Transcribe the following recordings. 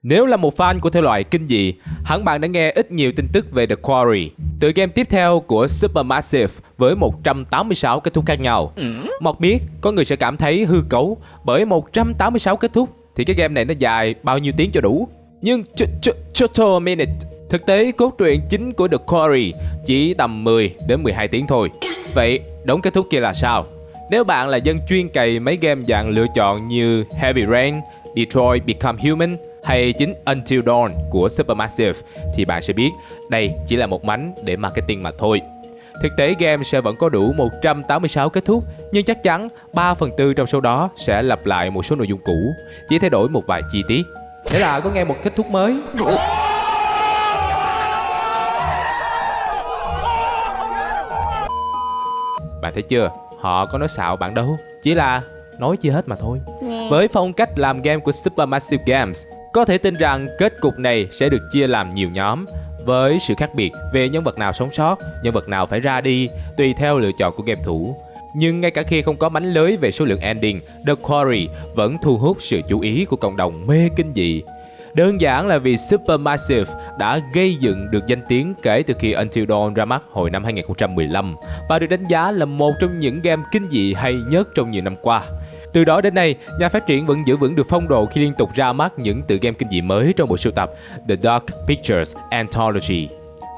Nếu là một fan của thể loại kinh dị, hẳn bạn đã nghe ít nhiều tin tức về The Quarry, tựa game tiếp theo của Supermassive với 186 kết thúc khác nhau. Mặc biết có người sẽ cảm thấy hư cấu bởi 186 kết thúc thì cái game này nó dài bao nhiêu tiếng cho đủ. Nhưng total minute, thực tế cốt truyện chính của The Quarry chỉ tầm 10 đến 12 tiếng thôi. Vậy đống kết thúc kia là sao? Nếu bạn là dân chuyên cày mấy game dạng lựa chọn như Heavy Rain, Detroit Become Human hay chính Until Dawn của Supermassive thì bạn sẽ biết đây chỉ là một mánh để marketing mà thôi. Thực tế game sẽ vẫn có đủ 186 kết thúc, nhưng chắc chắn 3/4 trong số đó sẽ lặp lại một số nội dung cũ, chỉ thay đổi một vài chi tiết. Thế là có nghe một kết thúc mới. Bạn thấy chưa? Họ có nói xạo bạn đâu, chỉ là nói chưa hết mà thôi. Với phong cách làm game của Supermassive Games, có thể tin rằng kết cục này sẽ được chia làm nhiều nhóm, với sự khác biệt về nhân vật nào sống sót, nhân vật nào phải ra đi, tùy theo lựa chọn của game thủ. Nhưng ngay cả khi không có mánh lới về số lượng ending, The Quarry vẫn thu hút sự chú ý của cộng đồng mê kinh dị. Đơn giản là vì Supermassive đã gây dựng được danh tiếng kể từ khi Until Dawn ra mắt hồi năm 2015 và được đánh giá là một trong những game kinh dị hay nhất trong nhiều năm qua. Từ đó đến nay, nhà phát triển vẫn giữ vững được phong độ khi liên tục ra mắt những tựa game kinh dị mới trong bộ sưu tập The Dark Pictures Anthology.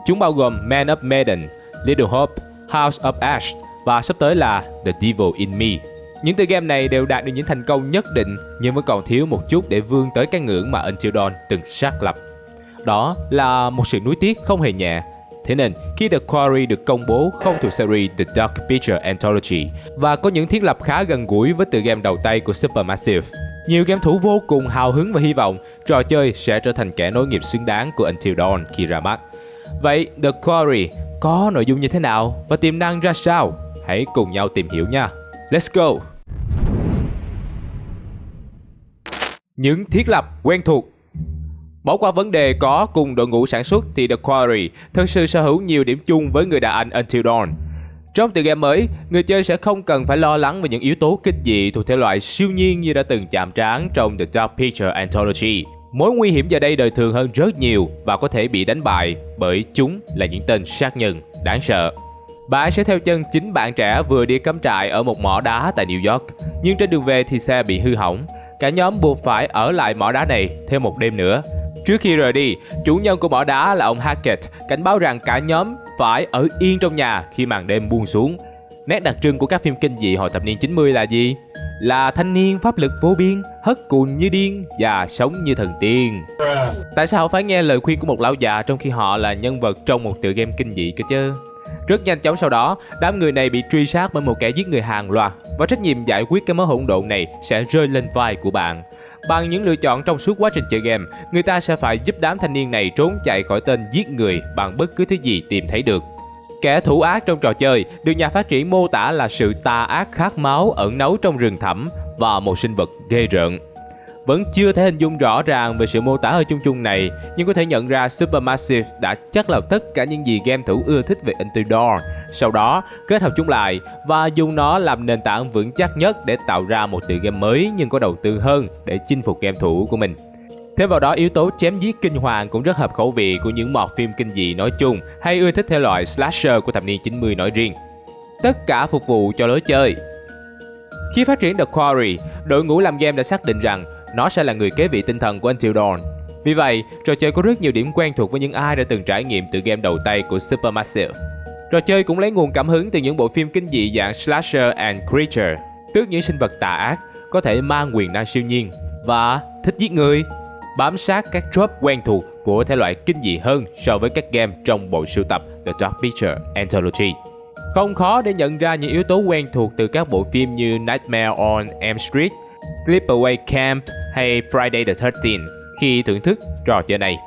Chúng bao gồm Man of Medan, Little Hope, House of Ash và sắp tới là The Devil in Me. Những tựa game này đều đạt được những thành công nhất định, nhưng vẫn còn thiếu một chút để vươn tới cái ngưỡng mà Until Dawn từng xác lập. Đó là một sự nuối tiếc không hề nhẹ. Thế nên, khi The Quarry được công bố không thuộc series The Dark Picture Anthology và có những thiết lập khá gần gũi với tựa game đầu tay của Supermassive, nhiều game thủ vô cùng hào hứng và hy vọng trò chơi sẽ trở thành kẻ nối nghiệp xứng đáng của Until Dawn khi ra mắt. Vậy, The Quarry có nội dung như thế nào và tiềm năng ra sao? Hãy cùng nhau tìm hiểu nha. Let's go! Những thiết lập quen thuộc. Bỏ qua vấn đề có cùng đội ngũ sản xuất thì The Quarry thực sự sở hữu nhiều điểm chung với người đàn anh Until Dawn. Trong tựa game mới, người chơi sẽ không cần phải lo lắng về những yếu tố kinh dị thuộc thể loại siêu nhiên như đã từng chạm trán trong The Dark Picture Anthology. Mối nguy hiểm giờ đây đời thường hơn rất nhiều và có thể bị đánh bại bởi chúng là những tên sát nhân đáng sợ. Bạn sẽ theo chân chính bạn trẻ vừa đi cắm trại ở một mỏ đá tại New York, nhưng trên đường về thì xe bị hư hỏng. Cả nhóm buộc phải ở lại mỏ đá này thêm một đêm nữa. Trước khi rời đi, chủ nhân của mỏ đá là ông Hackett cảnh báo rằng cả nhóm phải ở yên trong nhà khi màn đêm buông xuống. Nét đặc trưng của các phim kinh dị hồi thập niên 90 là gì? Là thanh niên pháp lực vô biên, hất cùn như điên và sống như thần tiên. Tại sao họ phải nghe lời khuyên của một lão già trong khi họ là nhân vật trong một tựa game kinh dị cơ chứ? Rất nhanh chóng sau đó, đám người này bị truy sát bởi một kẻ giết người hàng loạt và trách nhiệm giải quyết cái mớ hỗn độn này sẽ rơi lên vai của bạn. Bằng những lựa chọn trong suốt quá trình chơi game, người ta sẽ phải giúp đám thanh niên này trốn chạy khỏi tên giết người bằng bất cứ thứ gì tìm thấy được. Kẻ thủ ác trong trò chơi được nhà phát triển mô tả là sự tà ác khát máu ẩn náu trong rừng thẳm và một sinh vật ghê rợn. Vẫn chưa thể hình dung rõ ràng về sự mô tả hơi chung chung này, nhưng có thể nhận ra Supermassive đã chất lọc tất cả những gì game thủ ưa thích về Until Dawn, sau đó kết hợp chúng lại và dùng nó làm nền tảng vững chắc nhất để tạo ra một tựa game mới nhưng có đầu tư hơn để chinh phục game thủ của mình. Thêm vào đó, yếu tố chém giết kinh hoàng cũng rất hợp khẩu vị của những mọt phim kinh dị nói chung hay ưa thích thể loại slasher của thập niên 90 nói riêng. Tất cả phục vụ cho lối chơi. Khi phát triển The Quarry, đội ngũ làm game đã xác định rằng nó sẽ là người kế vị tinh thần của Until Dawn. Vì vậy, trò chơi có rất nhiều điểm quen thuộc với những ai đã từng trải nghiệm tựa game đầu tay của Supermassive. Trò chơi cũng lấy nguồn cảm hứng từ những bộ phim kinh dị dạng Slasher and Creature, tức những sinh vật tà ác, có thể mang quyền năng siêu nhiên và thích giết người, bám sát các trope quen thuộc của thể loại kinh dị hơn so với các game trong bộ sưu tập The Dark Picture Anthology. Không khó để nhận ra những yếu tố quen thuộc từ các bộ phim như Nightmare on Elm Street, Sleepaway Camp hay Friday the 13th khi thưởng thức trò chơi này.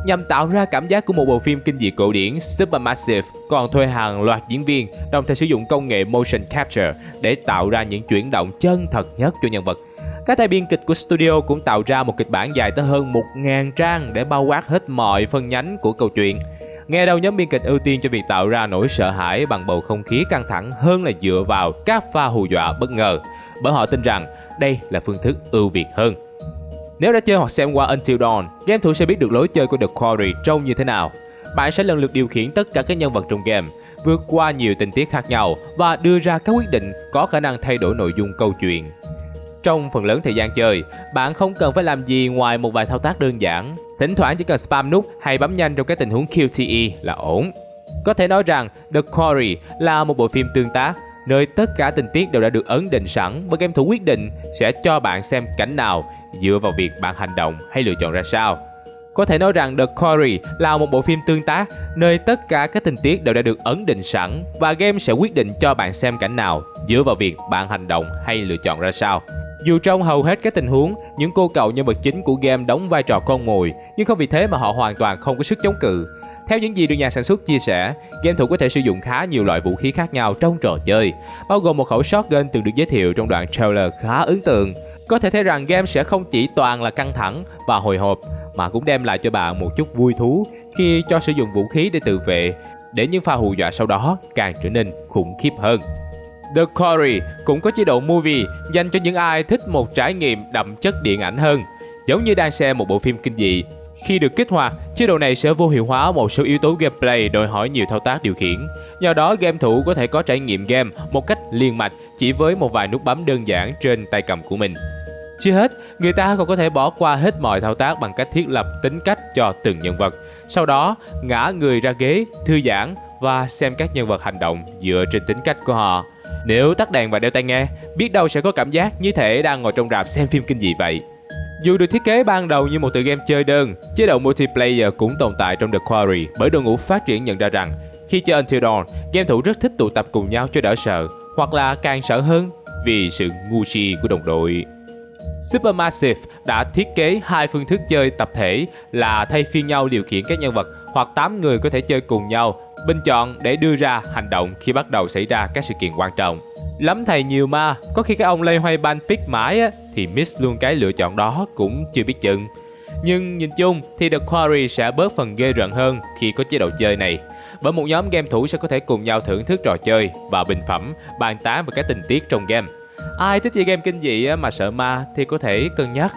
Nhằm tạo ra cảm giác của một bộ phim kinh dị cổ điển, Supermassive còn thuê hàng loạt diễn viên, đồng thời sử dụng công nghệ motion capture để tạo ra những chuyển động chân thật nhất cho nhân vật. Các tay biên kịch của studio cũng tạo ra một kịch bản dài tới hơn 1.000 trang để bao quát hết mọi phân nhánh của câu chuyện. Nghe đâu nhóm biên kịch ưu tiên cho việc tạo ra nỗi sợ hãi bằng bầu không khí căng thẳng hơn là dựa vào các pha hù dọa bất ngờ, bởi họ tin rằng đây là phương thức ưu việt hơn. Nếu đã chơi hoặc xem qua Until Dawn, game thủ sẽ biết được lối chơi của The Quarry trông như thế nào. Bạn sẽ lần lượt điều khiển tất cả các nhân vật trong game, vượt qua nhiều tình tiết khác nhau và đưa ra các quyết định có khả năng thay đổi nội dung câu chuyện. Trong phần lớn thời gian chơi, bạn không cần phải làm gì ngoài một vài thao tác đơn giản. Thỉnh thoảng chỉ cần spam nút hay bấm nhanh trong các tình huống QTE là ổn. Có thể nói rằng The Quarry là một bộ phim tương tác, nơi tất cả tình tiết đều đã được ấn định sẵn và game thủ quyết định sẽ cho bạn xem cảnh nào dựa vào việc bạn hành động hay lựa chọn ra sao. Có thể nói rằng The Quarry là một bộ phim tương tác, nơi tất cả các tình tiết đều đã được ấn định sẵn và game sẽ quyết định cho bạn xem cảnh nào dựa vào việc bạn hành động hay lựa chọn ra sao. Dù trong hầu hết các tình huống, những cô cậu nhân vật chính của game đóng vai trò con mồi, nhưng không vì thế mà họ hoàn toàn không có sức chống cự. Theo những gì được nhà sản xuất chia sẻ, game thủ có thể sử dụng khá nhiều loại vũ khí khác nhau trong trò chơi, bao gồm một khẩu shotgun từng được giới thiệu trong đoạn trailer khá ấn tượng. Có thể thấy rằng game sẽ không chỉ toàn là căng thẳng và hồi hộp, mà cũng đem lại cho bạn một chút vui thú khi cho sử dụng vũ khí để tự vệ, để những pha hù dọa sau đó càng trở nên khủng khiếp hơn. The Quarry cũng có chế độ movie dành cho những ai thích một trải nghiệm đậm chất điện ảnh hơn, giống như đang xem một bộ phim kinh dị. Khi được kích hoạt, chế độ này sẽ vô hiệu hóa một số yếu tố gameplay đòi hỏi nhiều thao tác điều khiển. Do đó, game thủ có thể có trải nghiệm game một cách liền mạch chỉ với một vài nút bấm đơn giản trên tay cầm của mình. Chưa hết, người ta còn có thể bỏ qua hết mọi thao tác bằng cách thiết lập tính cách cho từng nhân vật. Sau đó, ngã người ra ghế, thư giãn và xem các nhân vật hành động dựa trên tính cách của họ. Nếu tắt đèn và đeo tai nghe, biết đâu sẽ có cảm giác như thể đang ngồi trong rạp xem phim kinh dị vậy. Dù được thiết kế ban đầu như một tựa game chơi đơn, chế độ multiplayer cũng tồn tại trong The Quarry bởi đội ngũ phát triển nhận ra rằng khi chơi Until Dawn, game thủ rất thích tụ tập cùng nhau cho đỡ sợ, hoặc là càng sợ hơn vì sự ngu si của đồng đội. Supermassive đã thiết kế hai phương thức chơi tập thể là thay phiên nhau điều khiển các nhân vật, hoặc 8 người có thể chơi cùng nhau, bình chọn để đưa ra hành động khi bắt đầu xảy ra các sự kiện quan trọng. Lắm thầy nhiều ma, có khi các ông loay hoay ban pick mãi thì miss luôn cái lựa chọn đó cũng chưa biết chừng. Nhưng nhìn chung thì The Quarry sẽ bớt phần ghê rợn hơn khi có chế độ chơi này, bởi một nhóm game thủ sẽ có thể cùng nhau thưởng thức trò chơi và bình phẩm, bàn tán về các tình tiết trong game. Ai thích chơi game kinh dị mà sợ ma thì có thể cân nhắc.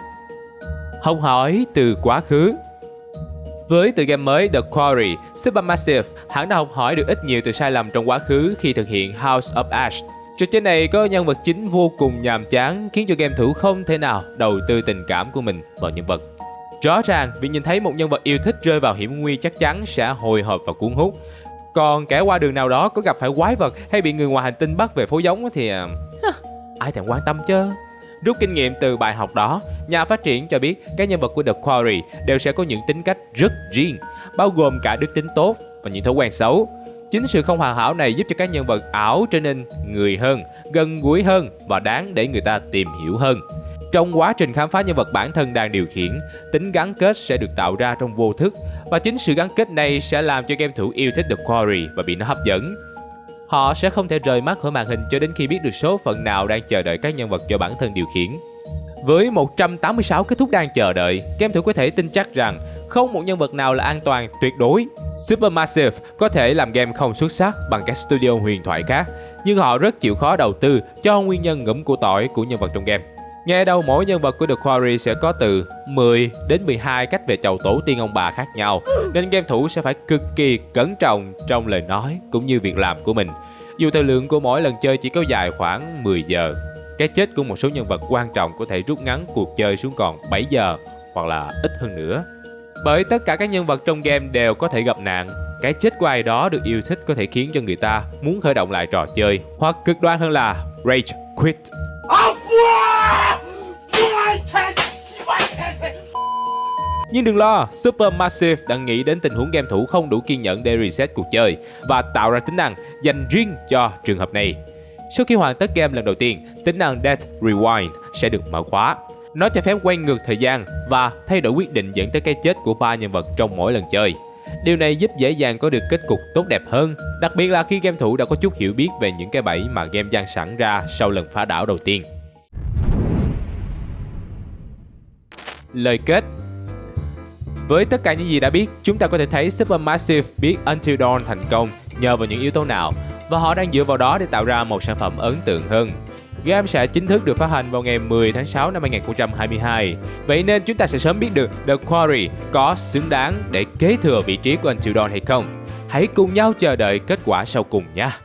Học hỏi từ quá khứ. Với tựa game mới The Quarry, Supermassive hẳn đã học hỏi được ít nhiều từ sai lầm trong quá khứ khi thực hiện House of Ash. Trò chơi này có nhân vật chính vô cùng nhàm chán, khiến cho game thủ không thể nào đầu tư tình cảm của mình vào nhân vật. Rõ ràng, việc nhìn thấy một nhân vật yêu thích rơi vào hiểm nguy chắc chắn sẽ hồi hộp và cuốn hút. Còn kẻ qua đường nào đó có gặp phải quái vật hay bị người ngoài hành tinh bắt về phố giống thì ai thèm quan tâm chứ. Rút kinh nghiệm từ bài học đó, nhà phát triển cho biết các nhân vật của The Quarry đều sẽ có những tính cách rất riêng, bao gồm cả đức tính tốt và những thói quen xấu. Chính sự không hoàn hảo này giúp cho các nhân vật ảo trở nên người hơn, gần gũi hơn và đáng để người ta tìm hiểu hơn. Trong quá trình khám phá nhân vật bản thân đang điều khiển, tính gắn kết sẽ được tạo ra trong vô thức, và chính sự gắn kết này sẽ làm cho game thủ yêu thích The Quarry và bị nó hấp dẫn. Họ sẽ không thể rời mắt khỏi màn hình cho đến khi biết được số phận nào đang chờ đợi các nhân vật do bản thân điều khiển. Với 186 kết thúc đang chờ đợi, game thủ có thể tin chắc rằng không một nhân vật nào là an toàn tuyệt đối. Supermassive có thể làm game không xuất sắc bằng các studio huyền thoại khác, nhưng họ rất chịu khó đầu tư cho nguyên nhân ngủm củ tỏi của nhân vật trong game. Nghe đâu mỗi nhân vật của The Quarry sẽ có từ 10 đến 12 cách về chầu tổ tiên ông bà khác nhau, nên game thủ sẽ phải cực kỳ cẩn trọng trong lời nói cũng như việc làm của mình. Dù thời lượng của mỗi lần chơi chỉ có dài khoảng 10 giờ, cái chết của một số nhân vật quan trọng có thể rút ngắn cuộc chơi xuống còn 7 giờ hoặc là ít hơn nữa. Bởi tất cả các nhân vật trong game đều có thể gặp nạn, cái chết của ai đó được yêu thích có thể khiến cho người ta muốn khởi động lại trò chơi, hoặc cực đoan hơn là rage quit. Nhưng đừng lo, Supermassive đã nghĩ đến tình huống game thủ không đủ kiên nhẫn để reset cuộc chơi và tạo ra tính năng dành riêng cho trường hợp này. Sau khi hoàn tất game lần đầu tiên, tính năng Death Rewind sẽ được mở khóa. Nó cho phép quay ngược thời gian và thay đổi quyết định dẫn tới cái chết của 3 nhân vật trong mỗi lần chơi. Điều này giúp dễ dàng có được kết cục tốt đẹp hơn, đặc biệt là khi game thủ đã có chút hiểu biết về những cái bẫy mà game dang sẵn ra sau lần phá đảo đầu tiên. Lời kết. Với tất cả những gì đã biết, chúng ta có thể thấy Supermassive biết Until Dawn thành công nhờ vào những yếu tố nào, và họ đang dựa vào đó để tạo ra một sản phẩm ấn tượng hơn. Game sẽ chính thức được phát hành vào ngày 10 tháng 6 năm 2022. Vậy nên chúng ta sẽ sớm biết được The Quarry có xứng đáng để kế thừa vị trí của Until Dawn hay không. Hãy cùng nhau chờ đợi kết quả sau cùng nha.